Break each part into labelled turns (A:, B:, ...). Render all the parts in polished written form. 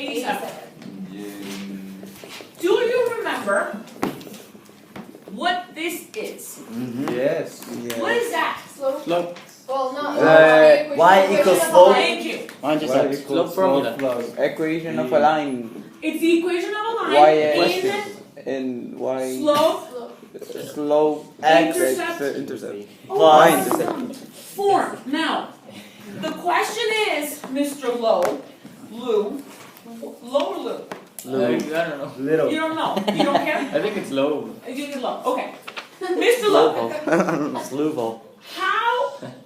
A: 87. Do you remember what this is?
B: Yes.
A: What is that?
C: Slope.
D: Well, no.
C: Y equals slope.
A: Thank you.
B: Slope formula. Equation of a line.
A: It's the equation of a line
B: Y and y.
A: slope
B: Slope
C: X.
B: Intercept.
C: Plus.
A: form. Now, the question is, Mr. Low, Lou, low or Lou?
E: I don't know.
C: Little.
A: You don't know. You don't care?
E: I think it's low.
A: You get low. Okay. Mr. Low,
C: Sluvo.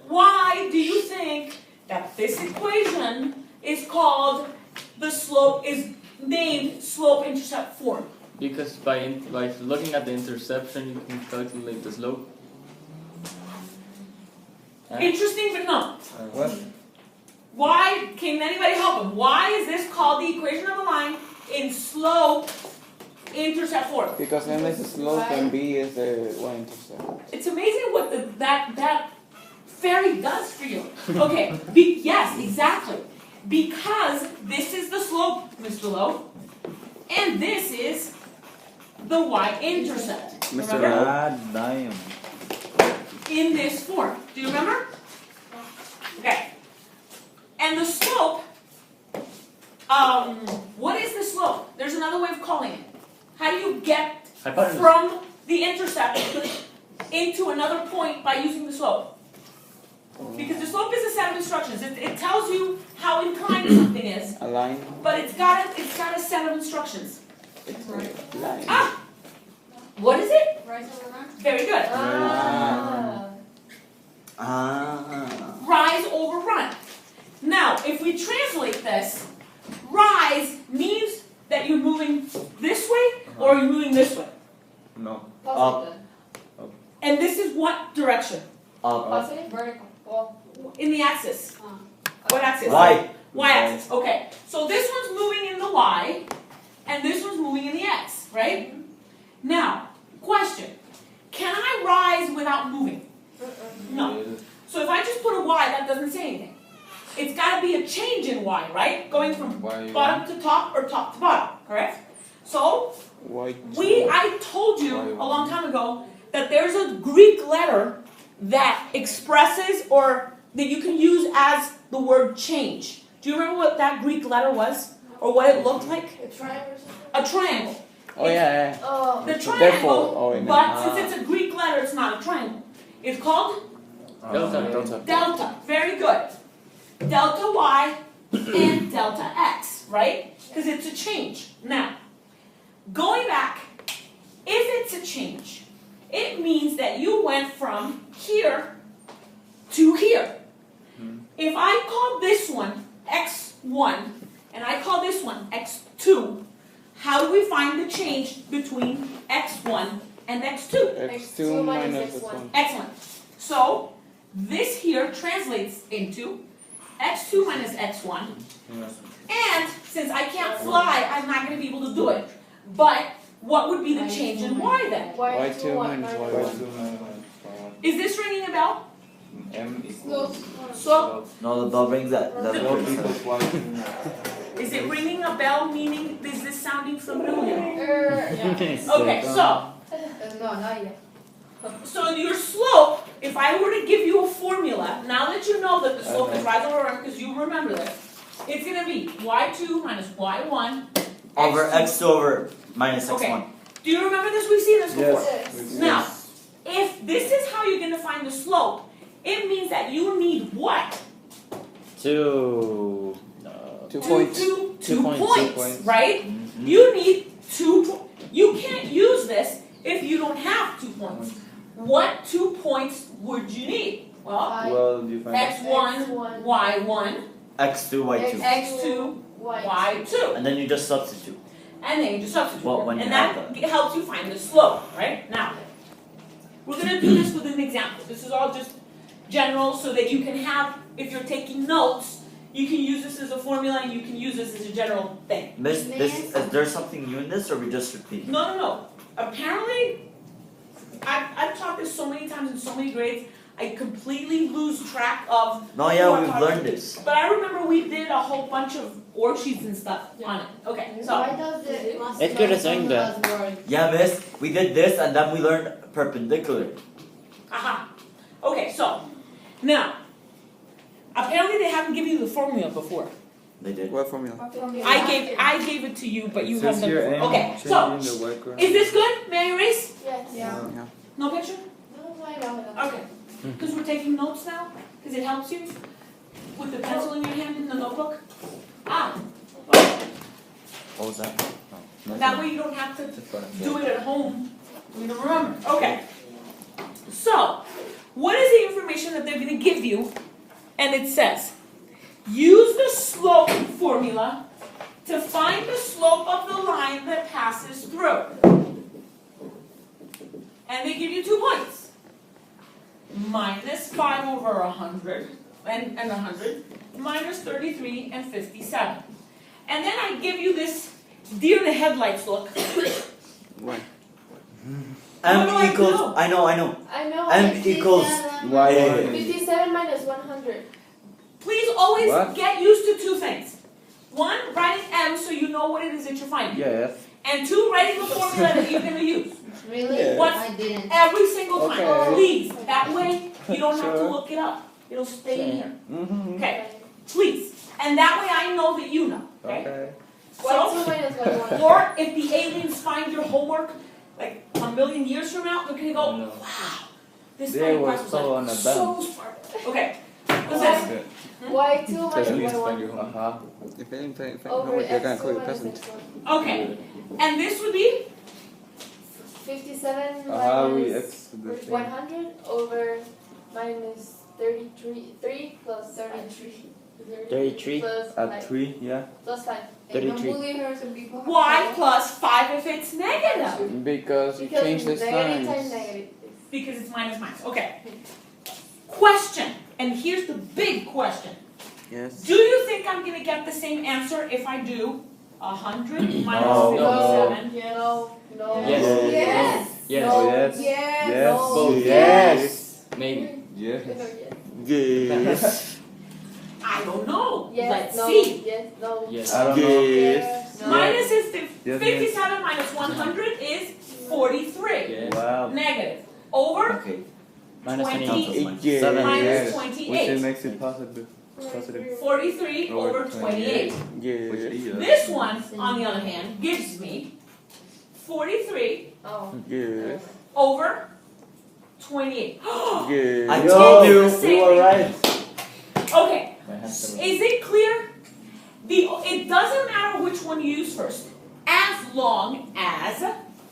A: why do you think that this equation is called is named slope-intercept form?
E: Because by looking at the interception, you can calculate the slope.
A: Interesting, but no.
B: What?
A: Why, can anybody help him? Why is this called the equation of a line in slope-intercept form?
B: Because M is the slope and B is the y-intercept.
A: It's amazing what that fairy does for you. Okay, yes, exactly. Because this is the slope, Mr. Lowe, and this is the y-intercept.
B: Mr.
A: Remember?
C: God damn.
A: In this form. Do you remember? Okay. And the slope, what is the slope? There's another way of calling it. How do you get
E: Hypotenuse.
A: from the intercept into another point by using the slope? Because the slope is a set of instructions. It tells you how inclined something is,
B: A line.
A: but it's got a set of instructions.
B: It's a line.
A: Ah! What is it?
D: Rise over run.
A: Very good. Rise over run. Now, if we translate this, rise means that you're moving this way or you're moving this way.
C: No.
D: Positive.
A: And this is what direction?
C: Up.
D: Positive. Vertical. Well.
A: In the axis. What axis?
C: Y.
A: Y-axis. Okay. So this one's moving in the Y, and this one's moving in the X, right? Now, question. Can I rise without moving? No. So if I just put a Y, that doesn't say anything. It's got to be a change in Y, right? Going from bottom to top or top to bottom, correct? So, I told you a long time ago that there's a Greek letter that expresses or that you can use as the word change. Do you remember what that Greek letter was? Or what it looked like?
D: A triangle.
A: A triangle.
B: Oh yeah.
A: The triangle,
B: Therefore,
A: but since it's a Greek letter, it's not a triangle. It's called
E: Delta.
A: delta. Very good. Delta y and delta x, right? Because it's a change. Now, going back, if it's a change, it means that you went from here to here. If I call this one x1 and I call this one x2, how do we find the change between x1 and x2?
B: X2 minus x1.
A: Excellent. So, this here translates into x2 minus x1. And since I can't fly, I'm not going to be able to do it. But what would be the change in y then?
B: Y2 minus y1.
A: Is this ringing a bell?
B: M
A: So,
C: No, the bell rings that.
A: is it ringing a bell, meaning is this sounding familiar?
D: Yeah.
A: Okay, so
D: No, not yet.
A: So your slope, if I were to give you a formula, now that you know that the slope is rise over run, because you remember this, it's going to be y2 minus y1
C: Over x2 over minus x1.
A: Okay. Do you remember this? We've seen this before.
D: Yes.
A: Now, if this is how you're going to find the slope, it means that you need what?
C: 2
B: points.
A: Two
B: points.
A: points, right? You need 2 points. You can't use this if you don't have 2 points. What 2 points would you need? Well,
B: you find
A: x1, y1,
C: x2, y2.
A: x2, y2.
C: And then you just substitute.
A: And then you just substitute.
C: Well, when
A: and
C: you
A: that
C: have
A: helps you find the slope, right? Now, we're going to do this with an example. This is all just general so that you can have, if you're taking notes, you can use this as a formula and you can use this as a general thing.
C: Is there something new in this, or we just repeat?
A: No. Apparently, I've taught this so many times in so many grades, I completely lose track of.
C: No,
A: who
C: yeah,
A: I'm
C: we've
A: talking
C: learned
A: to.
C: this.
A: But I remember we did a whole bunch of worksheets and stuff on it. Okay,
D: Why
A: so
D: does it?
B: It's good at saying that.
C: Yeah, miss, we did this and then we learned perpendicular.
A: aha. Okay, so now apparently they haven't given you the formula before.
C: They did.
B: What formula?
A: I gave it to you, but you
F: Since
A: haven't.
F: you're
A: Before.
F: aiming,
A: Okay, so
F: changing the background.
A: is this good? May I erase?
D: Yes.
B: Yeah.
A: No picture?
D: No, I know.
A: Okay. Because we're taking notes now? Because it helps you with the pencil in your hand in the notebook? Ah. Well,
C: What was that? Oh,
A: that way you don't have to
C: Just wanna
A: do it at home. You don't remember. Okay. So, what is the information that they're going to give you? And it says, use the slope formula to find the slope of the line that passes through. And they give you 2 points. Minus 5 over 100 and 100, minus 33 and 57. And then I give you this deer in the headlights look.
B: Why?
C: M
A: What do I
C: equals,
A: do?
C: I know.
D: I know.
C: M equals
D: 57.
B: Why?
D: 57 minus 100.
A: Please always
B: What?
A: get used to 2 things. 1, writing M so you know what it is that you're finding.
B: Yes.
A: And 2, writing the formula that you're going to use.
D: Really?
B: Yeah.
A: What?
D: I didn't.
A: Every single time.
B: Okay.
A: Please. That way you don't have to
B: Sure.
A: look it up. It'll stay in here.
B: Mm-hmm.
A: Okay. Please. And that way I know that you know. Okay?
B: Okay.
A: So,
D: 2 minus 1.
A: or if the aliens find your homework like a million years from now, they're going to go,
E: No.
A: wow. This
B: They
A: fucking
B: were
A: class was
B: so
A: like
B: on a
A: so smart. Okay. What's this?
D: Why 2
E: Doesn't
D: minus
E: mean to
D: 1?
E: find your home.
B: If anything,
D: Over
B: they're gonna
D: x
B: call
D: 2
B: you
D: minus
B: peasant.
D: x1.
A: Okay. And this would be
D: 57
B: we
D: minus
B: X to the thing.
D: 100 over minus 3 plus 33.
B: 33
D: plus
B: at
D: 5.
B: 3, yeah.
D: Plus 5.
B: 33.
A: y plus 5 if it's negative.
B: Because you
D: Because
B: change the
D: negative times
B: signs.
D: negative.
A: Because it's minus minus. Okay. Question. And here's the big question.
B: Yes.
A: Do you think I'm going to get the same answer if I do 100 minus
C: No.
A: 57?
D: No. No.
E: Yes.
D: Yes.
E: Yes.
D: No.
B: Yes.
D: Yes.
B: Yes.
D: No.
B: Yes.
E: Maybe.
B: Yes.
D: No, yes.
B: Yes.
A: I don't know.
D: Yes.
A: Let's
D: No.
A: see.
D: Yes. No.
E: Yes.
B: I don't know.
D: Yes. No.
A: Minus is
B: Yes,
A: 57 minus 100 is 43.
E: Yes.
B: Wow.
A: Negative. Over
C: Okay.
E: Minus
A: 20.
E: 28.
B: Yes.
C: Seven.
A: minus
B: Which
A: 28.
B: makes it positive. Positive.
A: 43 over 28.
B: Yes.
A: This one, on the other hand, gives me 43
D: Oh.
B: Yes.
A: over 28.
B: Yes.
C: I
A: Yo,
C: told you,
A: it's the
C: we
A: same
C: were
A: thing.
C: right.
A: Okay,
E: My hands are-
A: is it clear? It doesn't matter which one you use first, as long as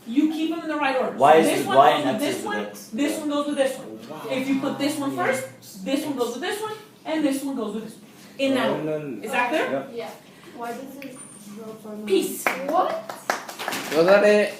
A: you keep them in the right order.
C: Why
A: So
C: is
A: this
C: it
A: one
C: Y
A: goes
C: and
A: with
C: X
A: this
C: is
A: one,
C: with X?
A: this one goes with this one. If you put this one first, this one goes with this one, and this one goes with this one. In that order. Is that clear?
B: Yeah.
D: Yeah. Why does it go from
A: Peace.
D: What?
B: Was that it?